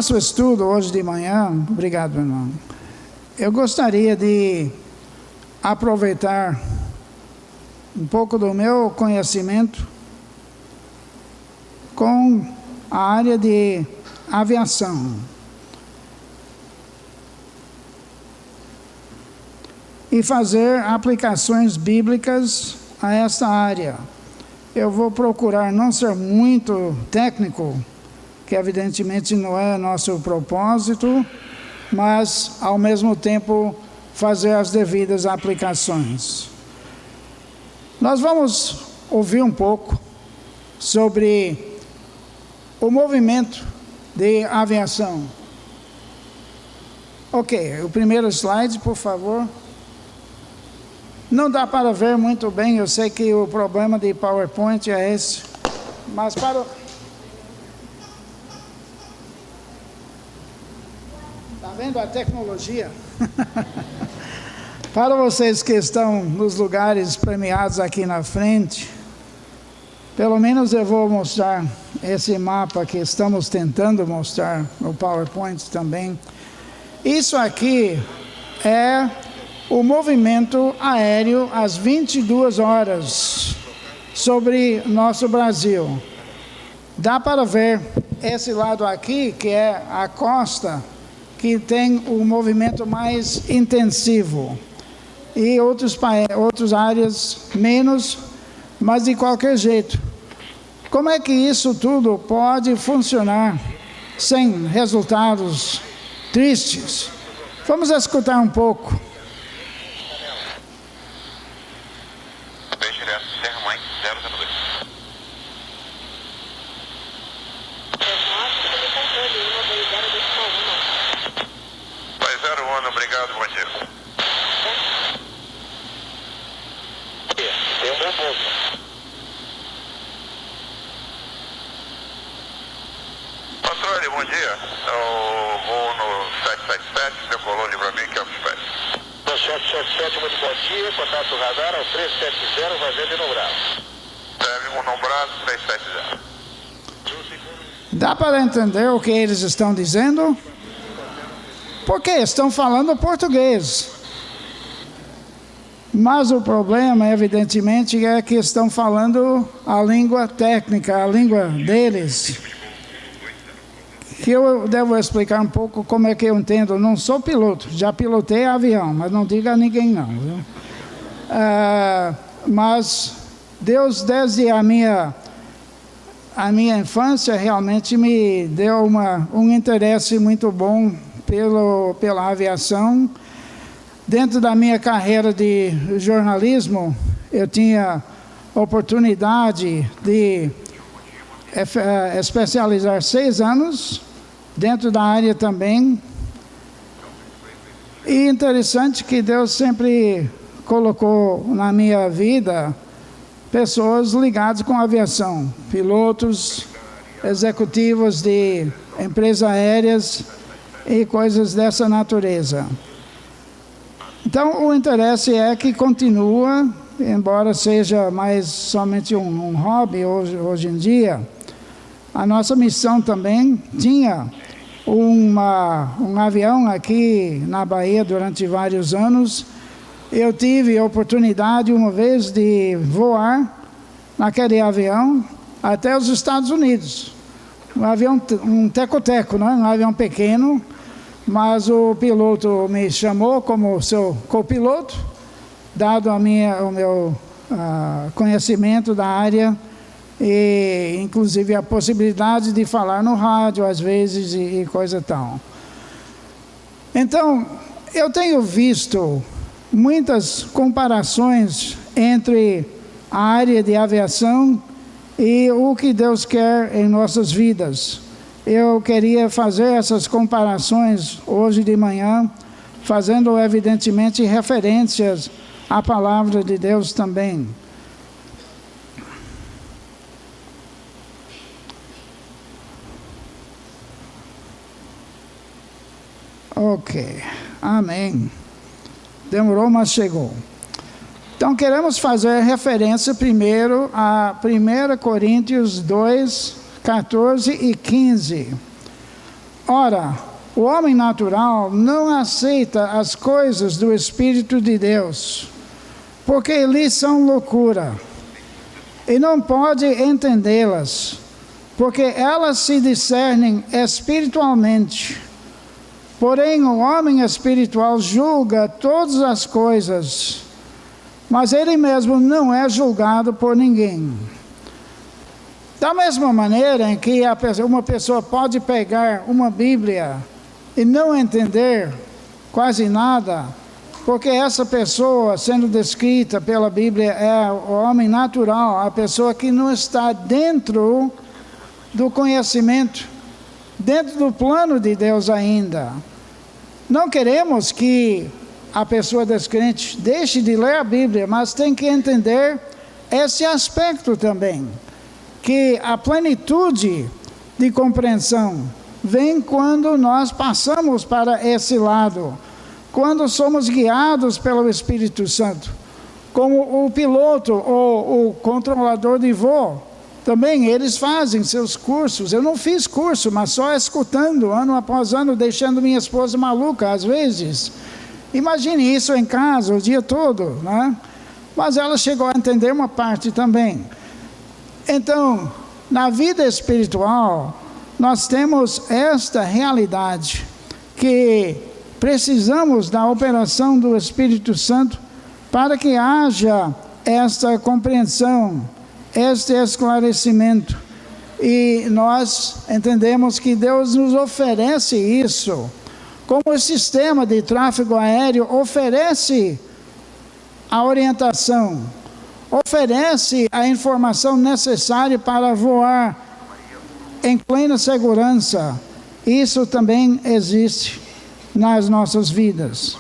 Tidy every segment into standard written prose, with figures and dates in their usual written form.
nosso estudo hoje de manhã, obrigado, irmão, eu gostaria de aproveitar um pouco do meu conhecimento com a área de aviação. E fazer aplicações bíblicas a essa área. Eu vou procurar não ser muito técnico, que evidentemente não é nosso propósito, mas ao mesmo tempo fazer as devidas aplicações. Nós vamos ouvir um pouco sobre o movimento de aviação. Ok, o primeiro slide, por favor. Não dá para ver muito bem, eu sei que o problema de PowerPoint é esse, mas para... Está vendo a tecnologia? Para vocês que estão nos lugares premiados aqui na frente, pelo menos eu vou mostrar esse mapa que estamos tentando mostrar no PowerPoint também. Isso aqui é o movimento aéreo às 22 horas sobre nosso Brasil. Dá para ver esse lado aqui, que é a costa, que tem o movimento mais intensivo. E outras áreas menos, mas de qualquer jeito. Como é que isso tudo pode funcionar sem resultados tristes? Vamos escutar um pouco. Obrigado, bom dia. Tem um bom ponto. Patrulha, bom dia. Eu vou no 777, decolou o livramento que é o SPEC. No 777, muito bom dia. Contato radar ao 370, fazendo Inobrado. Deve Inobrado 370. Dá para entender o que eles estão dizendo? Porque estão falando português. Mas o problema, evidentemente, é que estão falando a língua técnica, a língua deles. Que eu devo explicar um pouco como é que eu entendo. Não sou piloto, já pilotei avião, mas não diga a ninguém não. Viu? Mas Deus, desde a minha infância, realmente me deu um interesse muito bom pela aviação. Dentro da minha carreira de jornalismo, eu tinha oportunidade de especializar 6 anos, dentro da área também. E interessante que Deus sempre colocou na minha vida pessoas ligadas com a aviação, pilotos, executivos de empresas aéreas, e coisas dessa natureza. Então, o interesse é que continua, embora seja mais somente um hobby hoje em dia. A nossa missão também tinha um avião aqui na Bahia durante vários anos. Eu tive a oportunidade uma vez de voar naquele avião até os Estados Unidos. Um avião, um teco-teco, não é? Um avião pequeno, mas o piloto me chamou como seu copiloto, dado o meu conhecimento da área e inclusive a possibilidade de falar no rádio às vezes e coisa tal. Então, eu tenho visto muitas comparações entre a área de aviação e o que Deus quer em nossas vidas. Eu queria fazer essas comparações hoje de manhã, fazendo evidentemente referências à palavra de Deus também. Ok, amém. Demorou, mas chegou. Então, queremos fazer referência primeiro a 1 Coríntios 2, 14 e 15. Ora, o homem natural não aceita as coisas do Espírito de Deus, porque lhes são loucura, e não pode entendê-las, porque elas se discernem espiritualmente. Porém, o homem espiritual julga todas as coisas, mas ele mesmo não é julgado por ninguém. Da mesma maneira em que uma pessoa pode pegar uma Bíblia e não entender quase nada, porque essa pessoa, sendo descrita pela Bíblia, é o homem natural, a pessoa que não está dentro do conhecimento, dentro do plano de Deus ainda. Não queremos que a pessoa descrente deixe de ler a Bíblia, mas tem que entender esse aspecto também, que a plenitude de compreensão vem quando nós passamos para esse lado, quando somos guiados pelo Espírito Santo, como o piloto ou o controlador de voo. Também eles fazem seus cursos. Eu não fiz curso, mas só escutando, ano após ano, deixando minha esposa maluca às vezes. Imagine isso em casa o dia todo, né? Mas ela chegou a entender uma parte também. Então, na vida espiritual, nós temos esta realidade, que precisamos da operação do Espírito Santo para que haja esta compreensão, este esclarecimento. E nós entendemos que Deus nos oferece isso, como o sistema de tráfego aéreo oferece a orientação, oferece a informação necessária para voar em plena segurança. Isso também existe nas nossas vidas.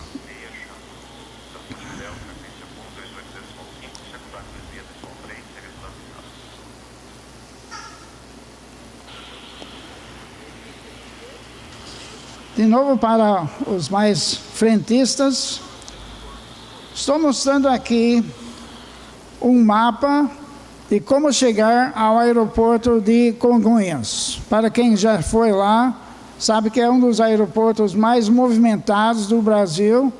De novo, para os mais frentistas, estou mostrando aqui um mapa de como chegar ao aeroporto de Congonhas. Para quem já foi lá, sabe que é um dos aeroportos mais movimentados do Brasil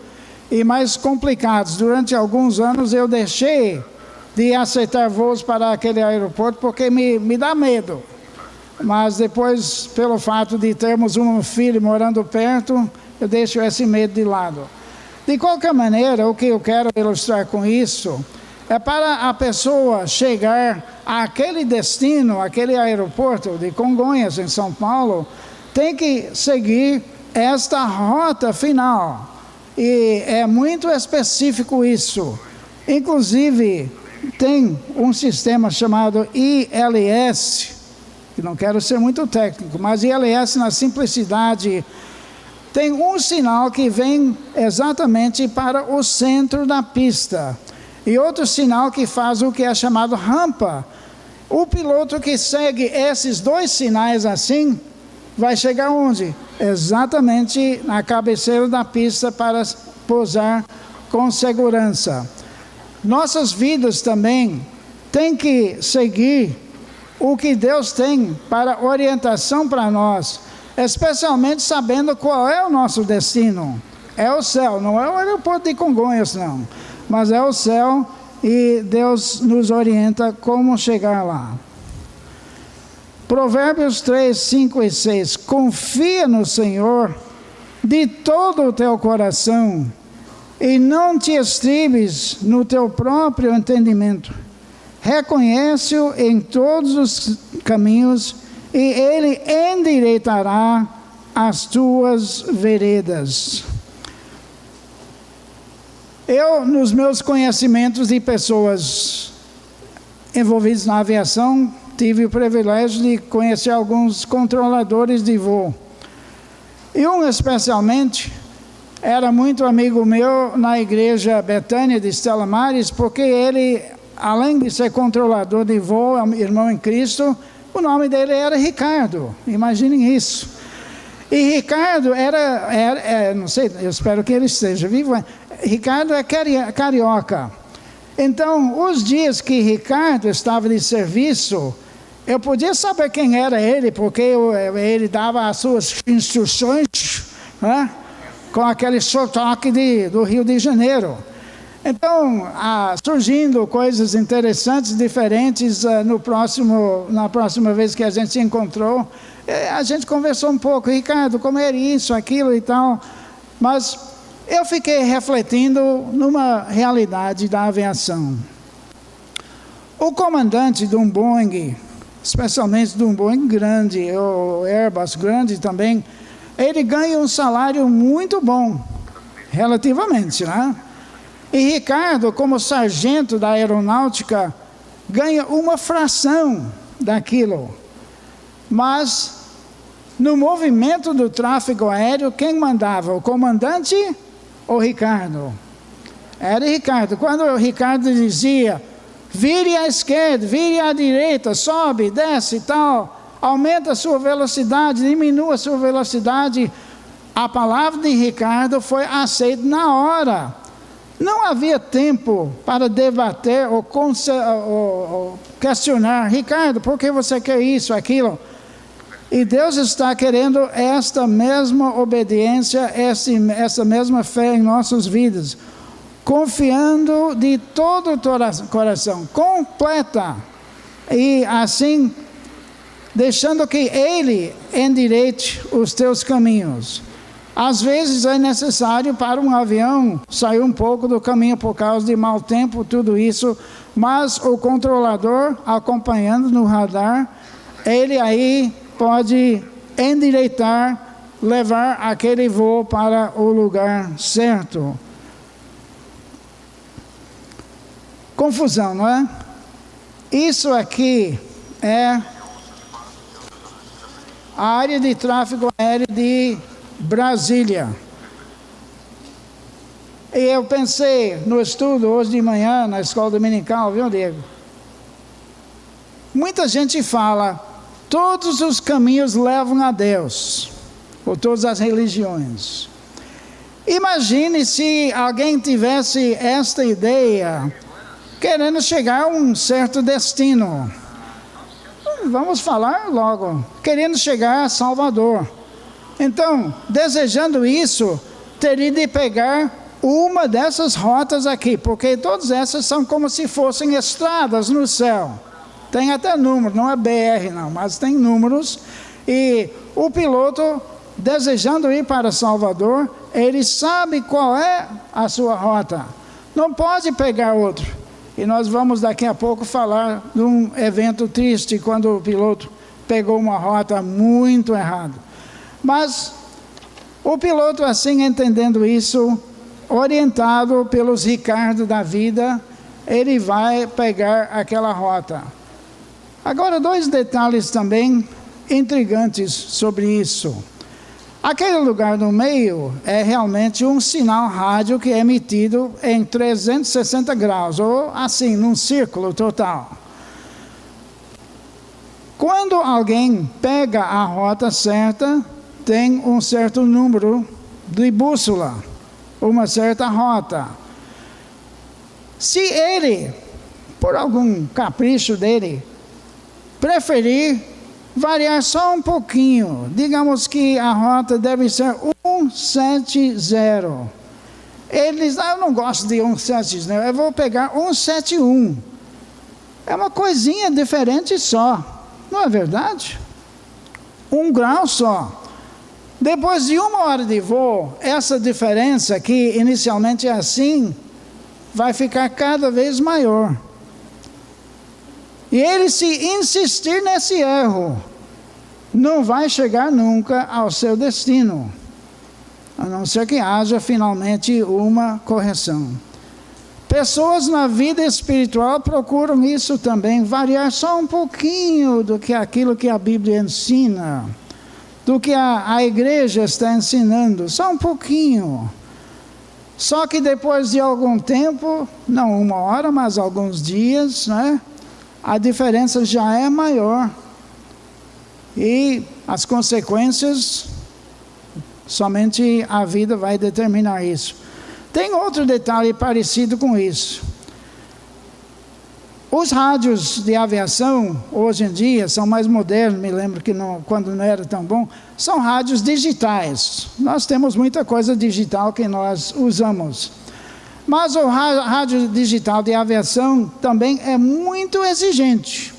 e mais complicados. Durante alguns anos eu deixei de aceitar voos para aquele aeroporto porque me dá medo. Mas depois, pelo fato de termos um filho morando perto, eu deixo esse medo de lado. De qualquer maneira, o que eu quero ilustrar com isso é para a pessoa chegar àquele destino, aquele aeroporto de Congonhas, em São Paulo, tem que seguir esta rota final. E é muito específico isso. Inclusive, tem um sistema chamado ILS, que não quero ser muito técnico, mas ILS na simplicidade, tem um sinal que vem exatamente para o centro da pista, e outro sinal que faz o que é chamado rampa. O piloto que segue esses dois sinais assim, vai chegar onde? Exatamente na cabeceira da pista para pousar com segurança. Nossas vidas também têm que seguir o que Deus tem para orientação para nós, especialmente sabendo qual é o nosso destino. É o céu, não é o aeroporto de Congonhas, não, mas é o céu, e Deus nos orienta como chegar lá. Provérbios 3, 5 e 6. Confia no Senhor de todo o teu coração e não te estribes no teu próprio entendimento. Reconhece-o em todos os caminhos e Ele endireitará as tuas veredas. Eu, nos meus conhecimentos de pessoas envolvidas na aviação, tive o privilégio de conhecer alguns controladores de voo. E um especialmente era muito amigo meu na igreja Betânia de Stella Maris, porque ele, além de ser controlador de voo, irmão em Cristo, o nome dele era Ricardo. Imaginem isso. E Ricardo não sei, eu espero que ele esteja vivo. Ricardo é carioca. Então, os dias que Ricardo estava de serviço, Eu podia saber quem era ele, porque ele dava as suas instruções, né, com aquele sotaque do Rio de Janeiro. Então, surgindo coisas interessantes, diferentes, na próxima vez que a gente se encontrou, a gente conversou um pouco, Ricardo, como era isso, aquilo e tal, mas eu fiquei refletindo numa realidade da aviação. O comandante de um Boeing, especialmente de um Boeing grande, ou Airbus grande também, ele ganha um salário muito bom, relativamente, né? E Ricardo, como sargento da aeronáutica, ganha uma fração daquilo. Mas, no movimento do tráfego aéreo, quem mandava? O comandante ou Ricardo? Era Ricardo. Quando o Ricardo dizia, vire à esquerda, vire à direita, sobe, desce e tal, aumenta a sua velocidade, diminua a sua velocidade, a palavra de Ricardo foi aceita na hora. Não havia tempo para debater ou questionar, Ricardo, por que você quer isso, aquilo? E Deus está querendo esta mesma obediência, essa mesma fé em nossas vidas, confiando de todo o coração, completa, e assim, deixando que Ele endireite os teus caminhos. Às vezes é necessário para um avião sair um pouco do caminho por causa de mau tempo, tudo isso, mas o controlador, acompanhando no radar, ele aí pode endireitar, levar aquele voo para o lugar certo. Confusão, não é? Isso aqui é a área de tráfego aéreo de Brasília. E eu pensei no estudo hoje de manhã, na escola dominical, viu, Diego? Muita gente fala, todos os caminhos levam a Deus, ou todas as religiões. Imagine se alguém tivesse esta ideia, querendo chegar a um certo destino. Vamos falar logo, querendo chegar a Salvador. Então, desejando isso, teria de pegar uma dessas rotas aqui, porque todas essas são como se fossem estradas no céu. Tem até número, não é BR não, mas tem números. E o piloto, desejando ir para Salvador, ele sabe qual é a sua rota. Não pode pegar outro. E nós vamos daqui a pouco falar de um evento triste, quando o piloto pegou uma rota muito errada. Mas o piloto, assim, entendendo isso, orientado pelos Ricardo da vida, ele vai pegar aquela rota. Agora, 2 detalhes também intrigantes sobre isso. Aquele lugar no meio é realmente um sinal rádio que é emitido em 360 graus, ou assim, num círculo total. Quando alguém pega a rota certa, tem um certo número de bússola, uma certa rota. Se ele, por algum capricho dele, preferir variar só um pouquinho, digamos que a rota deve ser 170. Ele diz, eu não gosto de 170, eu vou pegar 171. É uma coisinha diferente só, não é verdade? 1 grau só. Depois de 1 hora de voo, essa diferença que inicialmente é assim, vai ficar cada vez maior. E ele, se insistir nesse erro, não vai chegar nunca ao seu destino, a não ser que haja finalmente uma correção. Pessoas na vida espiritual procuram isso também, variar só um pouquinho do que aquilo que a Bíblia ensina, do que a igreja está ensinando, só um pouquinho. Só que depois de algum tempo, não 1 hora, mas alguns dias, né, a diferença já é maior. E as consequências, somente a vida vai determinar isso. Tem outro detalhe parecido com isso. Os rádios de aviação, hoje em dia, são mais modernos, me lembro que quando não era tão bom, são rádios digitais. Nós temos muita coisa digital que nós usamos. Mas o rádio digital de aviação também é muito exigente.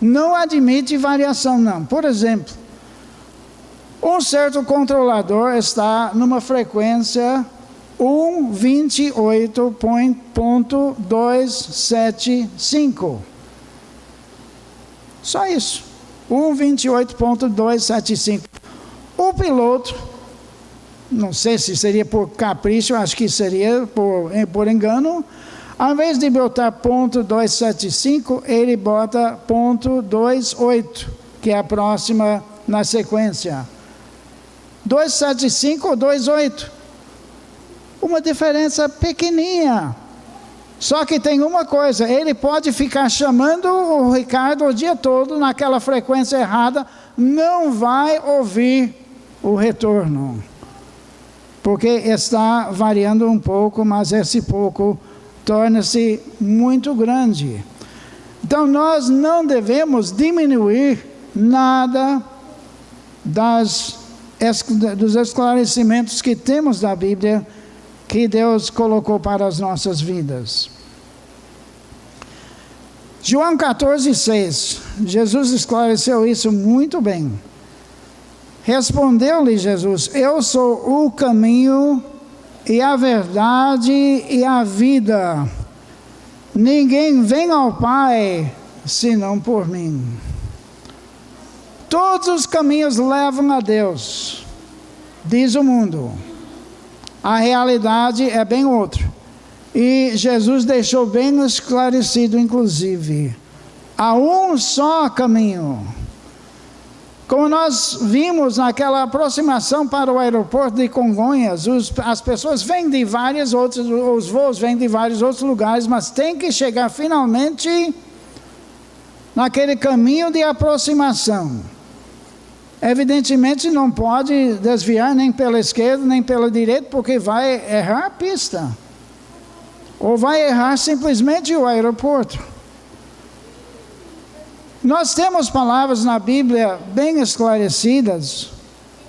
Não admite variação, não. Por exemplo, um certo controlador está numa frequência 128.275. Só isso. 128.275. O piloto, não sei se seria por capricho, acho que seria por engano, ao invés de botar .275, ele bota .28, que é a próxima na sequência. 275 ou 28. Uma diferença pequenininha. Só que tem uma coisa, ele pode ficar chamando o Ricardo o dia todo naquela frequência errada, não vai ouvir o retorno. Porque está variando um pouco, mas esse pouco torna-se muito grande. Então nós não devemos diminuir nada dos esclarecimentos que temos da Bíblia, que Deus colocou para as nossas vidas. João 14,6, Jesus esclareceu isso muito bem. Respondeu-lhe Jesus: eu sou o caminho e a verdade e a vida. Ninguém vem ao Pai senão por mim. Todos os caminhos levam a Deus, diz o mundo. A realidade é bem outra. E Jesus deixou bem esclarecido, inclusive, há um só caminho. Como nós vimos naquela aproximação para o aeroporto de Congonhas, as pessoas vêm de os voos vêm de vários outros lugares, mas tem que chegar finalmente naquele caminho de aproximação. Evidentemente não pode desviar nem pela esquerda nem pela direita, porque vai errar a pista. Ou vai errar simplesmente o aeroporto. Nós temos palavras na Bíblia bem esclarecidas,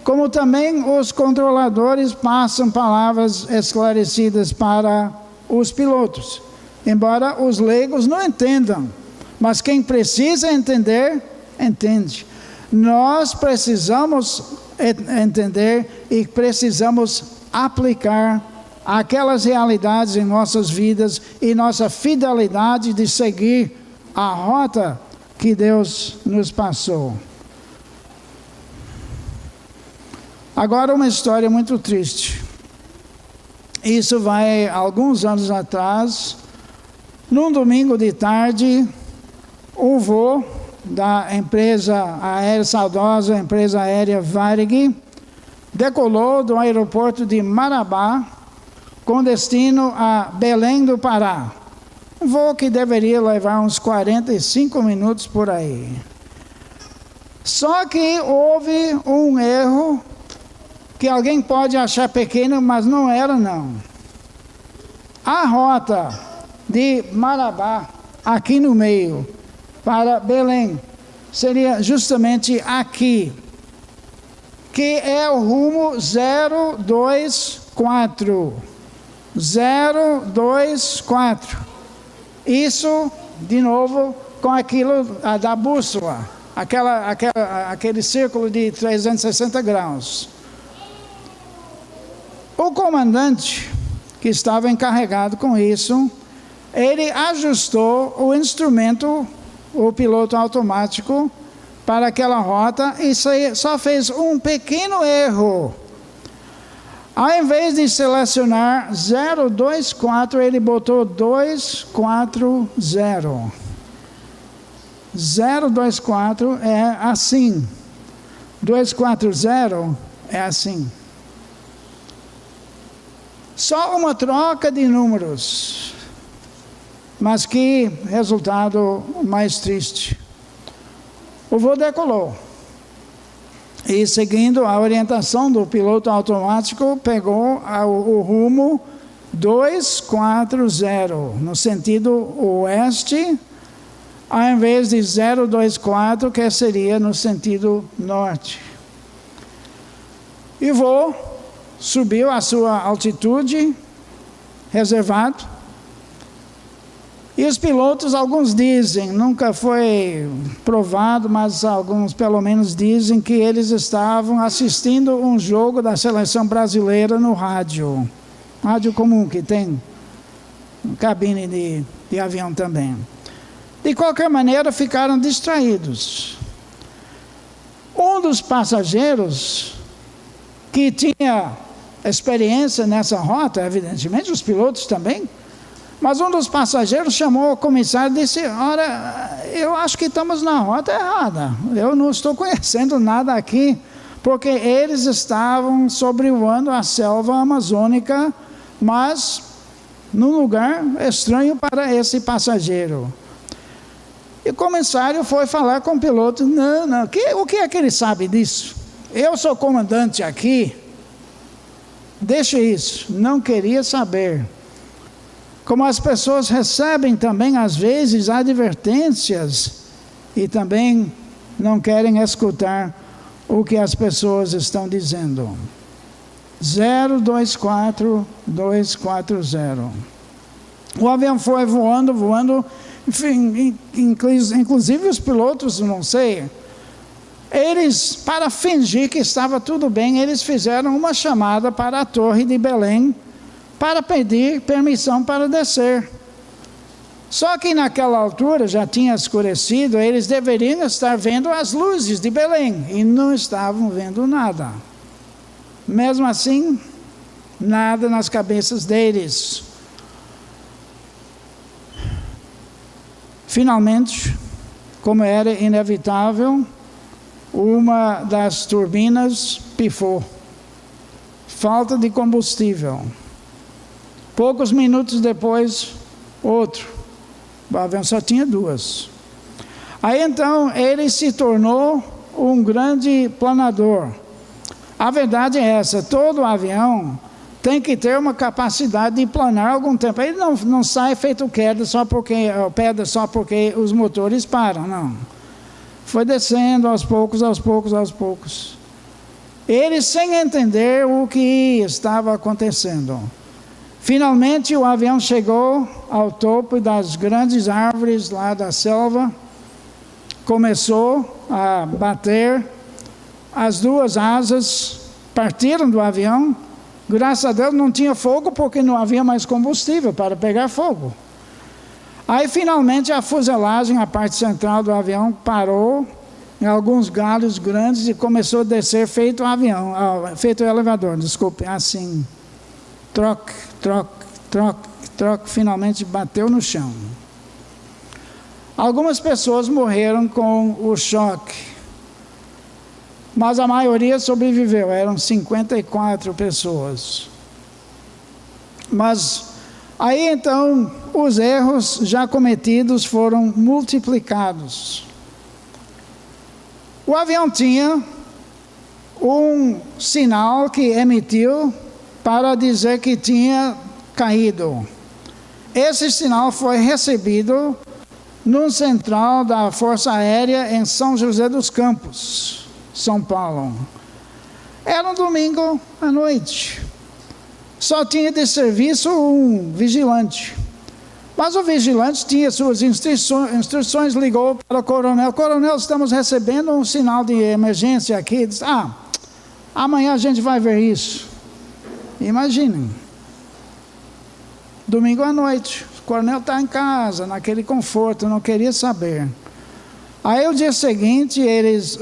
como também os controladores passam palavras esclarecidas para os pilotos. Embora os leigos não entendam, mas quem precisa entender, entende. Nós precisamos entender e precisamos aplicar aquelas realidades em nossas vidas e nossa fidelidade de seguir a rota que Deus nos passou. Agora uma história muito triste. Isso vai alguns anos atrás. Num domingo de tarde, um voo da empresa aérea saudosa, empresa aérea Varig, decolou do aeroporto de Marabá com destino a Belém do Pará. Um voo que deveria levar uns 45 minutos por aí. Só que houve um erro que alguém pode achar pequeno, mas não era não. A rota de Marabá, aqui no meio, para Belém, seria justamente aqui, que é o rumo 024. 024. Isso, de novo, com aquilo da bússola, aquele círculo de 360 graus. O comandante, que estava encarregado com isso, ele ajustou o instrumento, o piloto automático, para aquela rota e só fez um pequeno erro. Ao invés de selecionar 024, ele botou 240. 024 é assim. 240 é assim. Só uma troca de números. Mas que resultado mais triste. O voo decolou. E seguindo a orientação do piloto automático, pegou o rumo 240, no sentido oeste, ao invés de 024, que seria no sentido norte. E o voo subiu a sua altitude reservado. E os pilotos, alguns dizem, nunca foi provado, mas alguns pelo menos dizem que eles estavam assistindo um jogo da seleção brasileira no rádio. Rádio comum que tem cabine de avião também. De qualquer maneira, ficaram distraídos. Um dos passageiros que tinha experiência nessa rota, evidentemente, os pilotos também, mas um dos passageiros chamou o comissário e disse: olha, eu acho que estamos na rota errada, eu não estou conhecendo nada aqui, porque eles estavam sobrevoando a selva amazônica, mas num lugar estranho para esse passageiro. E o comissário foi falar com o piloto: não, o que é que ele sabe disso? Eu sou comandante aqui, deixa isso. Não queria saber. Como as pessoas recebem também, às vezes, advertências e também não querem escutar o que as pessoas estão dizendo. 024-240. O avião foi voando, enfim, inclusive os pilotos, não sei, eles, para fingir que estava tudo bem, eles fizeram uma chamada para a Torre de Belém para pedir permissão para descer. Só que naquela altura já tinha escurecido, eles deveriam estar vendo as luzes de Belém e não estavam vendo nada. Mesmo assim, nada nas cabeças deles. Finalmente, como era inevitável, uma das turbinas pifou. Falta de combustível. Poucos minutos depois, outro. O avião só tinha duas. Aí então ele se tornou um grande planador. A verdade é essa: todo avião tem que ter uma capacidade de planar algum tempo. Ele não sai feito pedra só porque os motores param, não. Foi descendo aos poucos. Ele sem entender o que estava acontecendo. Finalmente o avião chegou ao topo das grandes árvores lá da selva, começou a bater, as duas asas partiram do avião. Graças a Deus não tinha fogo, porque não havia mais combustível para pegar fogo. Aí finalmente a fuselagem, a parte central do avião, parou em alguns galhos grandes e começou a descer feito o elevador, assim. Troc, finalmente bateu no chão. Algumas pessoas morreram com o choque, mas a maioria sobreviveu, eram 54 pessoas. Mas aí então os erros já cometidos foram multiplicados. O avião tinha um sinal que emitiu para dizer que tinha caído. Esse sinal foi recebido no central da Força Aérea em São José dos Campos, São Paulo. Era um domingo à noite. Só tinha de serviço um vigilante. Mas o vigilante tinha suas instruções, ligou para o coronel: coronel, estamos recebendo um sinal de emergência aqui. Ele disse: amanhã a gente vai ver isso. Imaginem, domingo à noite, o coronel está em casa, naquele conforto, não queria saber. Aí o dia seguinte eles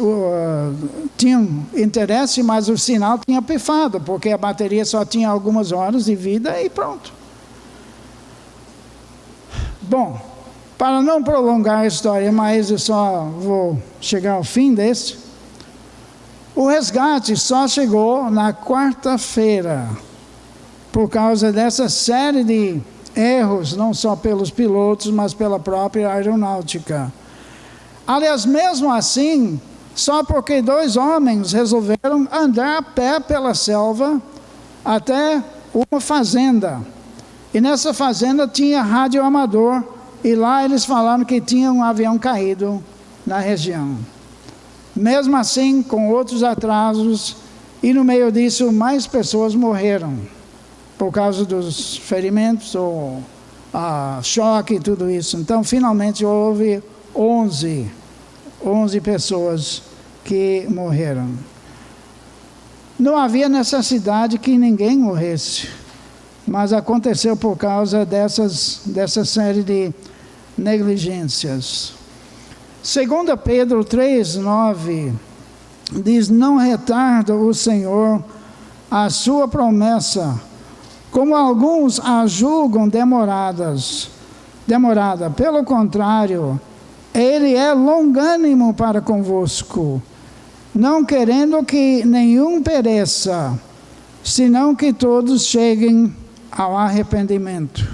tinham interesse, mas o sinal tinha pifado, porque a bateria só tinha algumas horas de vida e pronto. Bom, para não prolongar a história, mas eu só vou chegar ao fim desse. O resgate só chegou na quarta-feira, por causa dessa série de erros, não só pelos pilotos, mas pela própria aeronáutica. Aliás, mesmo assim, só porque 2 homens resolveram andar a pé pela selva até uma fazenda. E nessa fazenda tinha rádio amador, e lá eles falaram que tinha um avião caído na região. Mesmo assim, com outros atrasos, e no meio disso mais pessoas morreram, por causa dos ferimentos, ou choque e tudo isso. Então, finalmente houve 11 pessoas que morreram. Não havia necessidade que ninguém morresse, mas aconteceu por causa dessa série de negligências. 2 Pedro 3:9 diz: não retarda o Senhor a sua promessa, como alguns a julgam demorada. Pelo contrário, Ele é longânimo para convosco, não querendo que nenhum pereça, senão que todos cheguem ao arrependimento.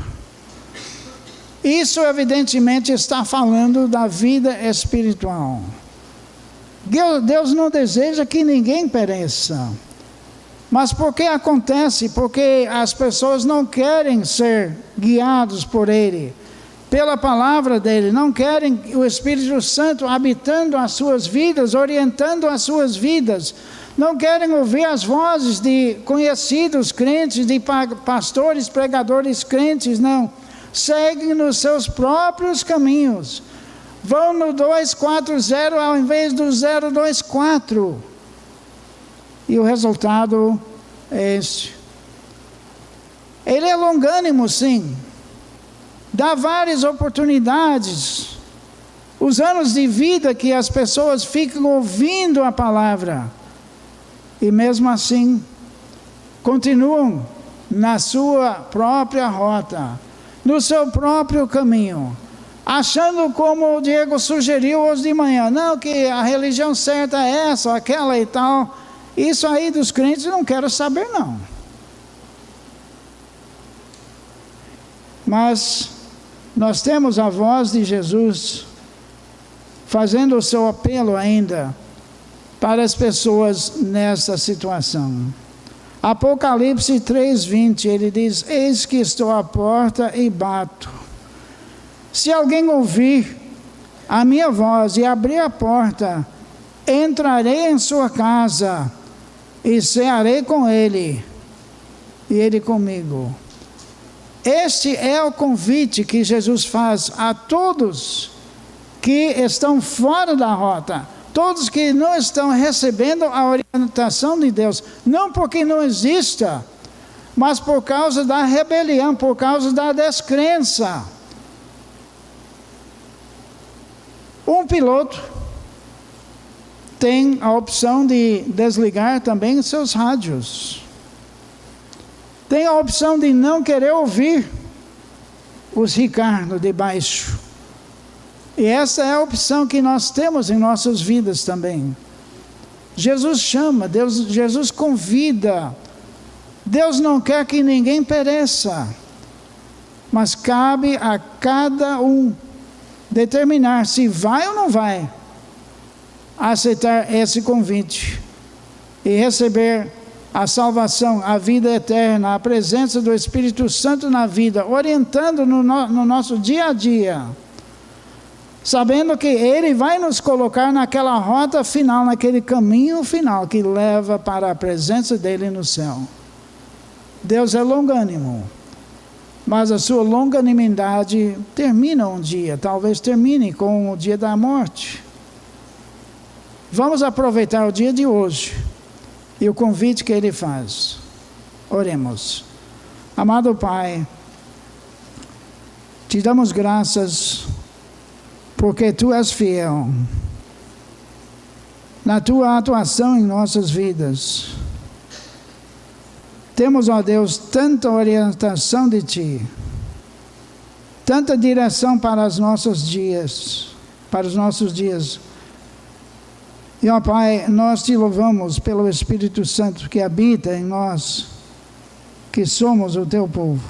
Isso evidentemente está falando da vida espiritual. Deus não deseja que ninguém pereça. Mas por que acontece? Porque as pessoas não querem ser guiados por Ele, pela palavra dEle, não querem o Espírito Santo habitando as suas vidas, orientando as suas vidas, não querem ouvir as vozes de conhecidos crentes, de pastores, pregadores crentes, não. Seguem nos seus próprios caminhos, vão no 240 ao invés do 024. E o resultado é este. Ele é longânimo, sim. Dá várias oportunidades. Os anos de vida que as pessoas ficam ouvindo a palavra. E mesmo assim, continuam na sua própria rota, no seu próprio caminho. Achando, como o Diego sugeriu hoje de manhã, não, que a religião certa é essa, aquela e tal. Isso aí dos crentes eu não quero saber, não. Mas nós temos a voz de Jesus fazendo o seu apelo ainda para as pessoas nessa situação. Apocalipse 3:20, ele diz: eis que estou à porta e bato. Se alguém ouvir a minha voz e abrir a porta, entrarei em sua casa e cearei com ele, e ele comigo. Este é o convite que Jesus faz a todos que estão fora da rota, todos que não estão recebendo a orientação de Deus, não porque não exista, mas por causa da rebelião, por causa da descrença. Um piloto tem a opção de desligar também seus rádios. Tem a opção de não querer ouvir os Ricardo de baixo. E essa é a opção que nós temos em nossas vidas também. Jesus chama, Jesus convida. Deus não quer que ninguém pereça, mas cabe a cada um determinar se vai ou não vai aceitar esse convite e receber a salvação, a vida eterna, a presença do Espírito Santo na vida, orientando no nosso dia a dia, sabendo que Ele vai nos colocar naquela rota final, naquele caminho final que leva para a presença dEle no céu. Deus é longânimo, mas a sua longanimidade termina um dia, talvez termine com o dia da morte. Vamos aproveitar o dia de hoje e o convite que Ele faz. Oremos. Amado Pai, te damos graças porque Tu és fiel na Tua atuação em nossas vidas. Temos, ó Deus, tanta orientação de Ti, tanta direção para os nossos dias, E, ó Pai, nós Te louvamos pelo Espírito Santo que habita em nós, que somos o Teu povo.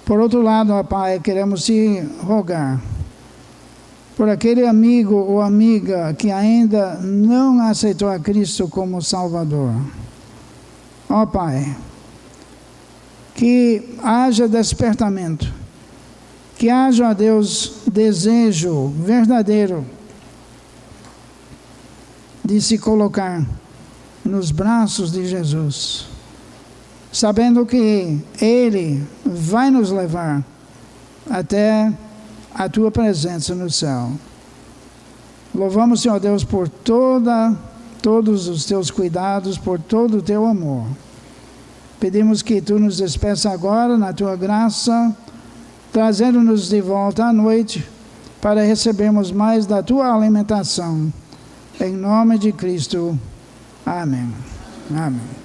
Por outro lado, ó Pai, queremos Te rogar por aquele amigo ou amiga que ainda não aceitou a Cristo como Salvador. Ó Pai, que haja despertamento, que haja, ó Deus, desejo verdadeiro de se colocar nos braços de Jesus, sabendo que Ele vai nos levar até a Tua presença no céu. Louvamos, Senhor Deus, por todos os Teus cuidados, por todo o Teu amor. Pedimos que Tu nos despeça agora na Tua graça, trazendo-nos de volta à noite, para recebermos mais da Tua alimentação. Em nome de Cristo. Amém. Amém.